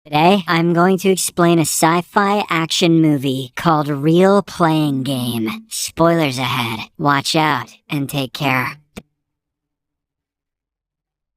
Today, I'm going to explain a sci-fi action movie called Real Playing Game. Spoilers ahead. Watch out and take care.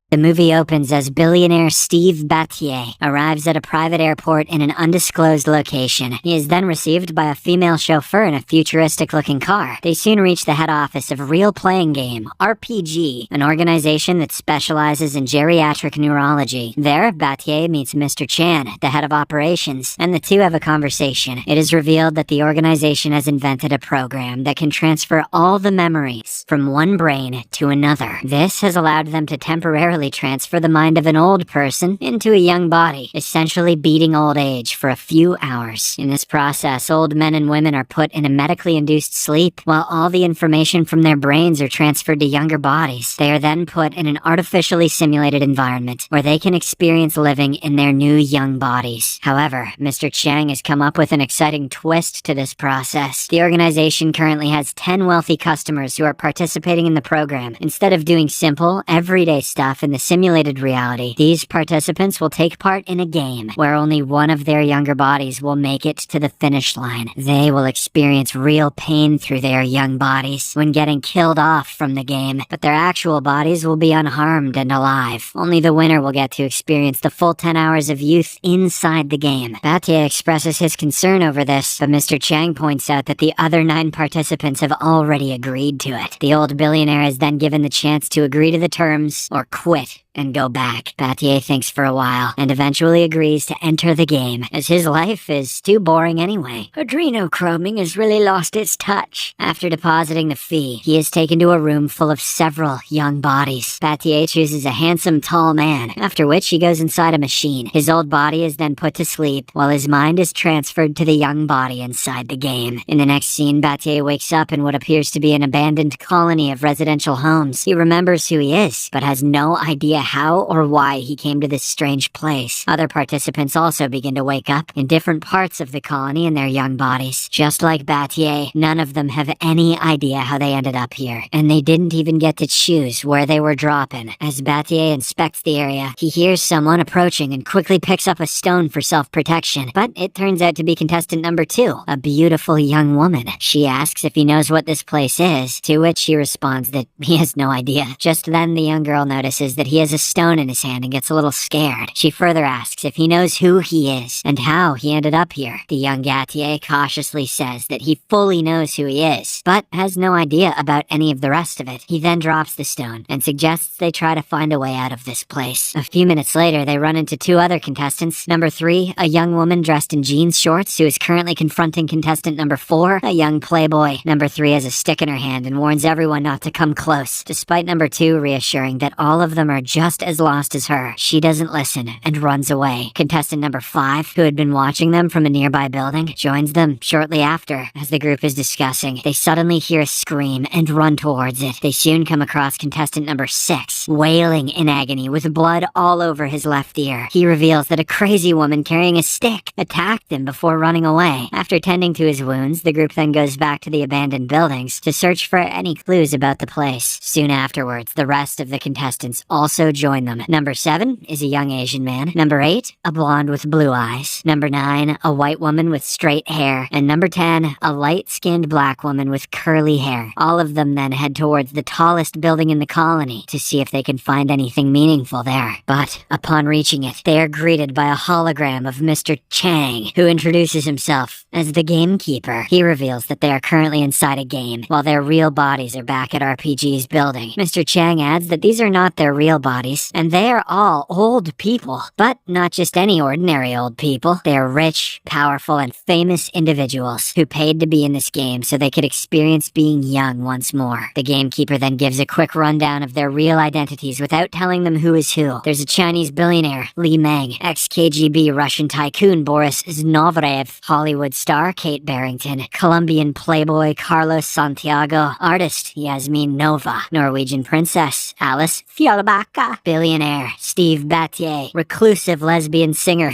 The movie opens as billionaire Steve Battier arrives at a private airport in an undisclosed location. He is then received by a female chauffeur in a futuristic-looking car. They soon reach the head office of Real Playing Game, RPG, an organization that specializes in geriatric neurology. There, Battier meets Mr. Chan, the head of operations, and the two have a conversation. It is revealed that the organization has invented a program that can transfer all the memories from one brain to another. This has allowed them to temporarily transfer the mind of an old person into a young body, essentially beating old age for a few hours. In this process, old men and women are put in a medically induced sleep, while all the information from their brains are transferred to younger bodies. They are then put in an artificially simulated environment where they can experience living in their new young bodies. However, Mr. Chang has come up with an exciting twist to this process. The organization currently has 10 wealthy customers who are participating in the program. Instead of doing simple, everyday stuff in the simulated reality, these participants will take part in a game where only one of their younger bodies will make it to the finish line. They will experience real pain through their young bodies when getting killed off from the game, but their actual bodies will be unharmed and alive. Only the winner will get to experience the full 10 hours of youth inside the game. Battier expresses his concern over this, but Mr. Chang points out that the other 9 participants have already agreed to it. The old billionaire is then given the chance to agree to the terms or quit and go back. Battier thinks for a while, and eventually agrees to enter the game, as his life is too boring anyway. Adrenochroming has really lost its touch. After depositing the fee, he is taken to a room full of several young bodies. Battier chooses a handsome, tall man, after which he goes inside a machine. His old body is then put to sleep, while his mind is transferred to the young body inside the game. In the next scene, Battier wakes up in what appears to be an abandoned colony of residential homes. He remembers who he is, but has no idea how or why he came to this strange place. Other participants also begin to wake up in different parts of the colony in their young bodies. Just like Battier, none of them have any idea how they ended up here, and they didn't even get to choose where they were dropping. As Battier inspects the area, he hears someone approaching and quickly picks up a stone for self-protection, but it turns out to be contestant number 2, a beautiful young woman. She asks if he knows what this place is, to which he responds that he has no idea. Just then, the young girl notices that he has a stone in his hand and gets a little scared. She further asks if he knows who he is and how he ended up here. The young Battier cautiously says that he fully knows who he is, but has no idea about any of the rest of it. He then drops the stone and suggests they try to find a way out of this place. A few minutes later, they run into 2 other contestants. Number 3, a young woman dressed in jeans shorts who is currently confronting contestant number 4, a young playboy. Number 3 has a stick in her hand and warns everyone not to come close, despite number 2 reassuring that all of them are just as lost as her. She doesn't listen and runs away. Contestant number 5, who had been watching them from a nearby building, joins them shortly after. As the group is discussing, they suddenly hear a scream and run towards it. They soon come across contestant number 6, wailing in agony with blood all over his left ear. He reveals that a crazy woman carrying a stick attacked him before running away. After tending to his wounds, the group then goes back to the abandoned buildings to search for any clues about the place. Soon afterwards, the rest of the contestants also join them. Number 7 is a young Asian man. Number 8, a blonde with blue eyes. Number 9, a white woman with straight hair. And number 10, a light-skinned black woman with curly hair. All of them then head towards the tallest building in the colony to see if they can find anything meaningful there. But upon reaching it, they are greeted by a hologram of Mr. Chang, who introduces himself as the gamekeeper. He reveals that they are currently inside a game, while their real bodies are back at RPG's building. Mr. Chang adds that these are not their real bodies, and they are all old people. But not just any ordinary old people. They are rich, powerful, and famous individuals who paid to be in this game so they could experience being young once more. The gamekeeper then gives a quick rundown of their real identities without telling them who is who. There's a Chinese billionaire, Li Meng, ex-KGB Russian tycoon Boris Znovrev, Hollywood star Kate Barrington, Colombian playboy Carlos Santiago, artist Yasmin Nova, Norwegian princess Alice Fjellbacka, billionaire Steve Battier, reclusive lesbian singer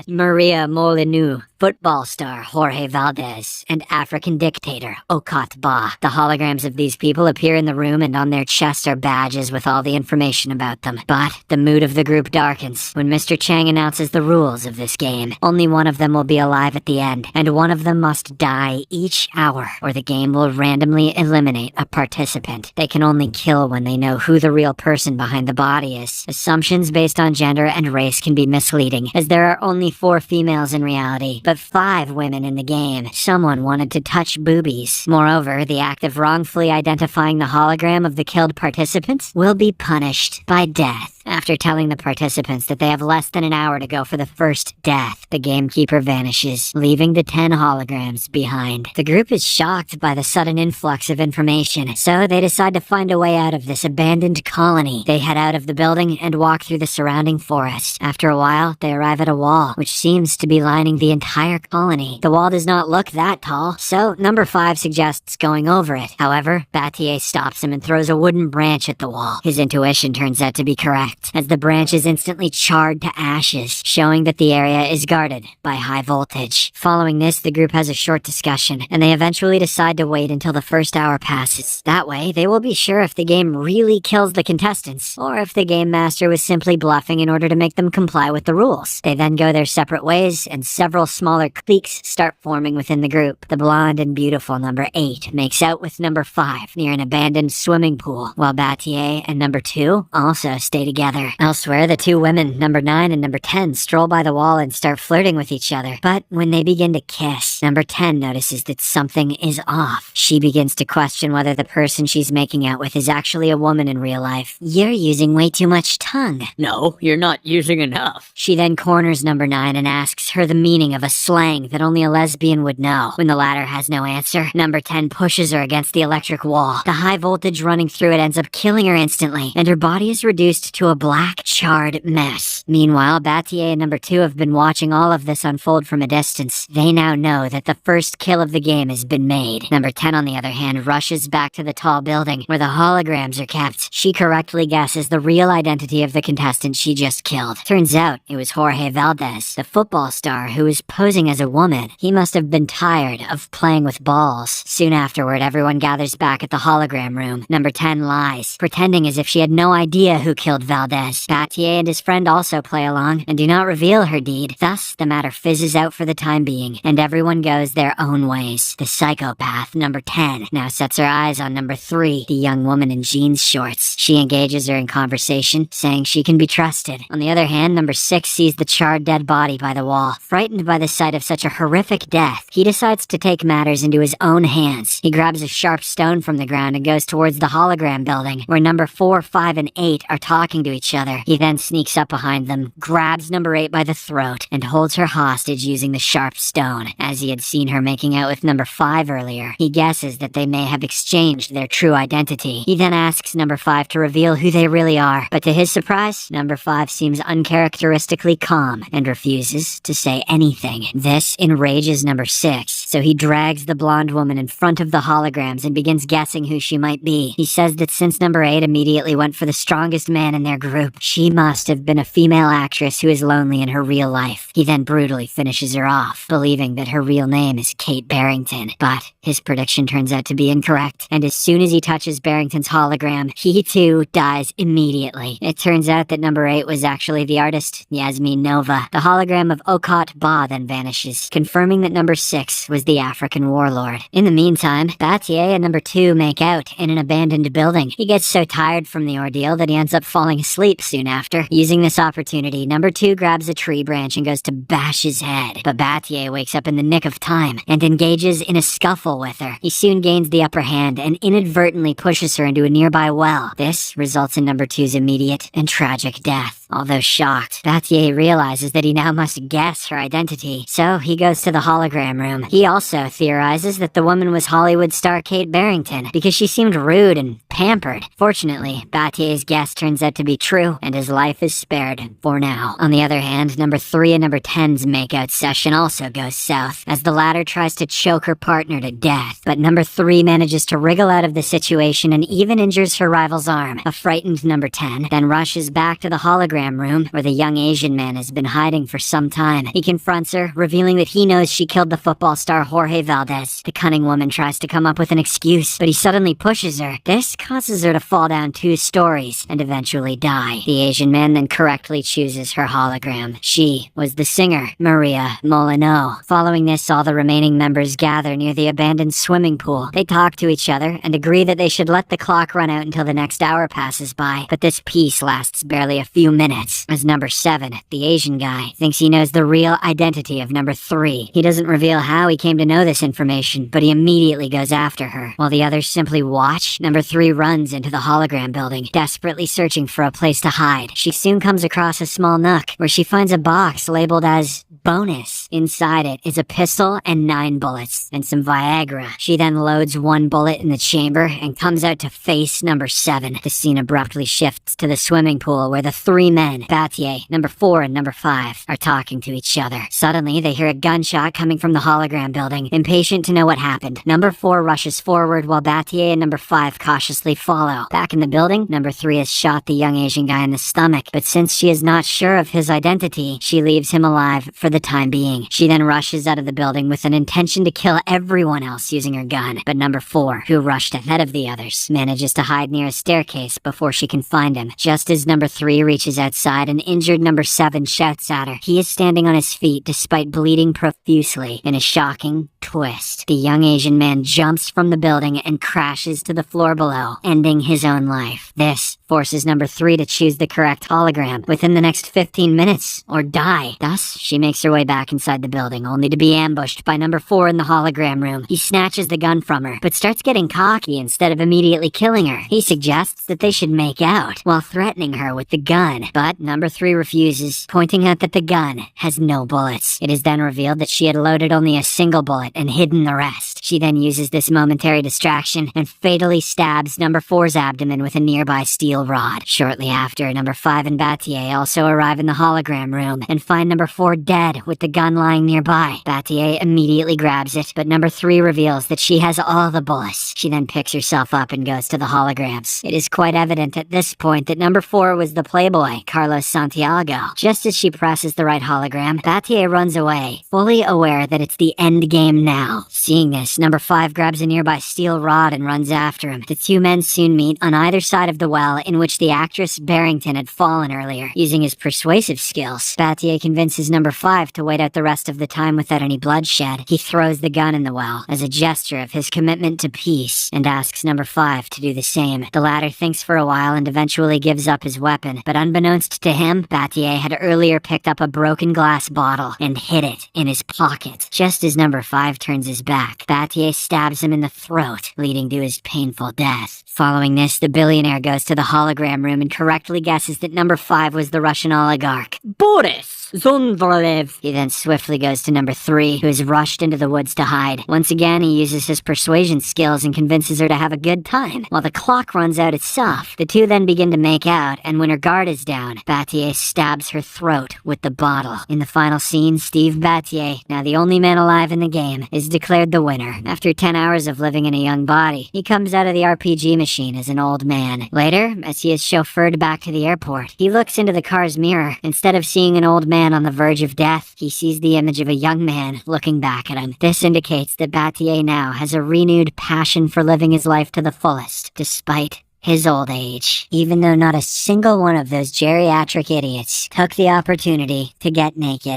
Maria Molyneux, football star Jorge Valdez, and African dictator Okat Ba. The holograms of these people appear in the room, and on their chests are badges with all the information about them. But the mood of the group darkens when Mr. Chang announces the rules of this game. Only one of them will be alive at the end, and one of them must die each hour, or the game will randomly eliminate a participant. They can only kill when they know who the real person behind the body is. Assumptions based on gender and race can be misleading, as there are only 4 females in reality, but 5 women in the game. Someone wanted to touch boobies. Moreover, the act of wrongfully identifying the hologram of the killed participants will be punished by death. After telling the participants that they have less than an hour to go for the first death, the gamekeeper vanishes, leaving the 10 holograms behind. The group is shocked by the sudden influx of information, so they decide to find a way out of this abandoned colony. They head out of the building and walk through the surrounding forest. After a while, they arrive at a wall, which seems to be lining the entire colony. The wall does not look that tall, so number 5 suggests going over it. However, Battier stops him and throws a wooden branch at the wall. His intuition turns out to be correct, as the branch is instantly charred to ashes, showing that the area is guarded by high voltage. Following this, the group has a short discussion, and they eventually decide to wait until the first hour passes. That way, they will be sure if the game really kills the contestants, or if the game master was simply bluffing in order to make them comply with the rules. They then go their separate ways, and several smaller cliques start forming within the group. The blonde and beautiful number 8 makes out with number 5 near an abandoned swimming pool, while Battier and number 2 also stay together. Elsewhere, the 2 women, number 9 and number 10, stroll by the wall and start flirting with each other. But when they begin to kiss, number 10 notices that something is off. She begins to question whether the person she's making out with is actually a woman in real life. "You're using way too much tongue." "No, you're not using enough." She then corners number 9 and asks her the meaning of a slang that only a lesbian would know. When the latter has no answer, number 10 pushes her against the electric wall. The high voltage running through it ends up killing her instantly, and her body is reduced to a black, charred mess. Meanwhile, Battier and number 2 have been watching all of this unfold from a distance. They now know that the first kill of the game has been made. Number 10, on the other hand, rushes back to the tall building where the holograms are kept. She correctly guesses the real identity of the contestant she just killed. Turns out it was Jorge Valdez, the football star who was posing as a woman. He must have been tired of playing with balls. Soon afterward, everyone gathers back at the hologram room. Number 10 lies, pretending as if she had no idea who killed Valdez. Battier and his friend also play along and do not reveal her deed. Thus, the matter fizzes out for the time being, and everyone goes their own ways. The psychopath, number 10, now sets her eyes on number 3, the young woman in jeans shorts. She engages her in conversation, saying she can be trusted. On the other hand, number 6 sees the charred dead body by the wall. Frightened by the sight of such a horrific death, he decides to take matters into his own hands. He grabs a sharp stone from the ground and goes towards the hologram building, where number 4, 5, and 8 are talking to each other. He then sneaks up behind them, grabs number 8 by the throat, and holds her hostage using the sharp stone. As he had seen her making out with number 5 earlier, he guesses that they may have exchanged their true identity. He then asks number 5 to reveal who they really are, but to his surprise, number 5 seems uncharacteristically calm and refuses to say anything. This enrages number 6, so he drags the blonde woman in front of the holograms and begins guessing who she might be. He says that since number 8 immediately went for the strongest man in their group, she must have been a female actress who is lonely in her real life. He then brutally finishes her off, believing that her real name is Kate Barrington. But his prediction turns out to be incorrect, and as soon as he touches Barrington's hologram, he too dies immediately. It turns out that number 8 was actually the artist, Yasmin Nova. The hologram of Okat Ba then vanishes, confirming that number 6 was the African warlord. In the meantime, Battier and number 2 make out in an abandoned building. He gets so tired from the ordeal that he ends up falling asleep soon after. Using this opportunity, number 2 grabs a tree branch and goes to bash his head, but Battier wakes up in the nick of time and engages in a scuffle with her. He soon gains the upper hand and inadvertently pushes her into a nearby well. This results in number 2's immediate and tragic death. Although shocked, Battier realizes that he now must guess her identity, so he goes to the hologram room. He also theorizes that the woman was Hollywood star Kate Barrington because she seemed rude and pampered. Fortunately, Bathier's guess turns out to be true, and his life is spared, for now. On the other hand, number 3 and number 10's makeout session also goes south, as the latter tries to choke her partner to death. But number 3 manages to wriggle out of the situation and even injures her rival's arm. A frightened number 10 then rushes back to the hologram room, where the young Asian man has been hiding for some time. He confronts her, revealing that he knows she killed the football star Jorge Valdez. The cunning woman tries to come up with an excuse, but he suddenly pushes her. This causes her to fall down 2 stories and eventually die. The Asian man then correctly chooses her hologram. She was the singer, Maria Molyneux. Following this, all the remaining members gather near the abandoned swimming pool. They talk to each other and agree that they should let the clock run out until the next hour passes by, but this peace lasts barely a few minutes, as number 7, the Asian guy, thinks he knows the real identity of number 3. He doesn't reveal how he came to know this information, but he immediately goes after her. While the others simply watch, number 3 runs into the hologram building, desperately searching for a place to hide. She soon comes across a small nook, where she finds a box labeled as bonus. Inside it is a pistol and 9 bullets, and some Viagra. She then loads 1 bullet in the chamber and comes out to face number 7. The scene abruptly shifts to the swimming pool, where the 3 men, Bathier, number 4, and number 5, are talking to each other. Suddenly, they hear a gunshot coming from the hologram building. Impatient to know what happened, number 4 rushes forward while Bathier and number 5 cautiously follow. Back in the building, number 3 has shot the young Asian guy in the stomach, but since she is not sure of his identity, she leaves him alive for the time being. She then rushes out of the building with an intention to kill everyone else using her gun, but number 4, who rushed ahead of the others, manages to hide near a staircase before she can find him. Just as number 3 reaches outside, an injured number 7 shouts at her. He is standing on his feet despite bleeding profusely. In a shocking twist, the young Asian man jumps from the building and crashes to the floor below, ending his own life. This forces number 3 to choose the correct hologram within the next 15 minutes, or die. Thus, she makes her way back inside the building, only to be ambushed by number 4 in the hologram room. He snatches the gun from her, but starts getting cocky instead of immediately killing her. He suggests that they should make out, while threatening her with the gun, but number 3 refuses, pointing out that the gun has no bullets. It is then revealed that she had loaded only a single bullet and hidden the rest. She then uses this momentary distraction and fatally stabs number 4's abdomen with a nearby steel rod. Shortly after, number 5 and Bathier also arrive in the hologram room and find number 4 dead with the gun lying nearby. Bathier immediately grabs it, but number 3 reveals that she has all the bullets. She then picks herself up and goes to the holograms. It is quite evident at this point that number 4 was the playboy, Carlos Santiago. Just as she presses the right hologram, Bathier runs away, fully aware that it's the end game now. Seeing this, number 5 grabs a nearby steel rod and runs after him. The 2 men soon meet on either side of the well in which the actress Barrington had fallen earlier. Using his persuasive skills, Bathier convinces number 5 to wait out the rest of the time without any bloodshed. He throws the gun in the well as a gesture of his commitment to peace and asks number 5 to do the same. The latter thinks for a while and eventually gives up his weapon, but unbeknownst to him, Bathier had earlier picked up a broken glass bottle and hid it in his pocket. Just as number 5 turns his back, Bathier stabs him in the throat, leading to his painful death. Following this, the billionaire goes to the hologram room and correctly guesses that number 5 was the Russian oligarch, Boris Zondralev. He then swiftly goes to number 3, who has rushed into the woods to hide. Once again, he uses his persuasion skills and convinces her to have a good time. While the clock runs out itself, the 2 then begin to make out, and when her guard is down, Bathier stabs her throat with the bottle. In the final scene, Steve Bathier, now the only man alive in the game, is declared the winner. After 10 hours of living in a young body, he comes out of the RPG machine as an old man. Later, as he is chauffeured back to the airport, he looks into the car's mirror. Instead of seeing an old man on the verge of death, he sees the image of a young man looking back at him. This indicates that Bathier now has a renewed passion for living his life to the fullest, despite his old age. Even though not a single one of those geriatric idiots took the opportunity to get naked.